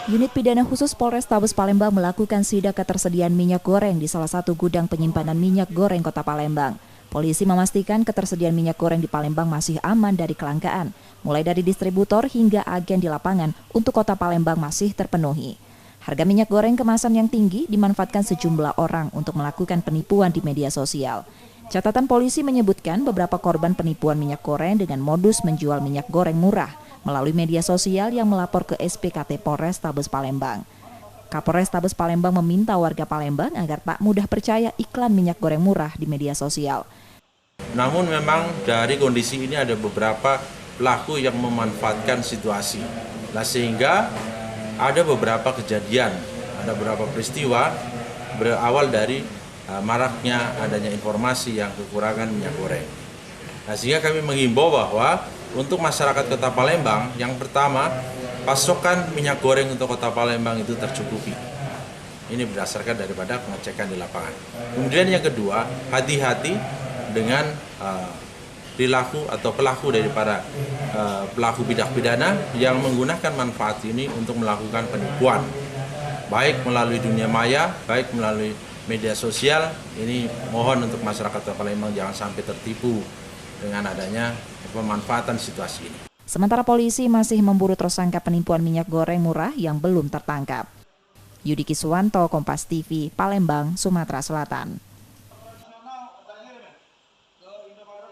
Unit Pidana Khusus Polrestabes Palembang melakukan sidak ketersediaan minyak goreng di salah satu gudang penyimpanan minyak goreng Kota Palembang. Polisi memastikan ketersediaan minyak goreng di Palembang masih aman dari kelangkaan, mulai dari distributor hingga agen di lapangan untuk Kota Palembang masih terpenuhi. Harga minyak goreng kemasan yang tinggi dimanfaatkan sejumlah orang untuk melakukan penipuan di media sosial. Catatan polisi menyebutkan beberapa korban penipuan minyak goreng dengan modus menjual minyak goreng murah melalui media sosial yang melapor ke SPKT Polrestabes Palembang. Kapolrestabes Palembang meminta warga Palembang agar tak mudah percaya iklan minyak goreng murah di media sosial. Namun memang dari kondisi ini ada beberapa pelaku yang memanfaatkan situasi. Sehingga ada beberapa kejadian, ada beberapa peristiwa berawal dari maraknya adanya informasi yang kekurangan minyak goreng. Sehingga kami mengimbau bahwa untuk masyarakat Kota Palembang, yang pertama, pasokan minyak goreng untuk Kota Palembang itu tercukupi. Ini berdasarkan daripada pengecekan di lapangan. Kemudian yang kedua, hati-hati dengan perilaku atau pelaku dari para pelaku tindak pidana yang menggunakan manfaat ini untuk melakukan penipuan, baik melalui dunia maya, baik melalui media sosial. Ini mohon untuk masyarakat Kota Palembang jangan sampai tertipu dengan adanya pemanfaatan situasi ini. Sementara polisi masih memburu tersangka penipuan minyak goreng murah yang belum tertangkap. Yudi Kiswanto, Kompas TV, Palembang, Sumatera Selatan.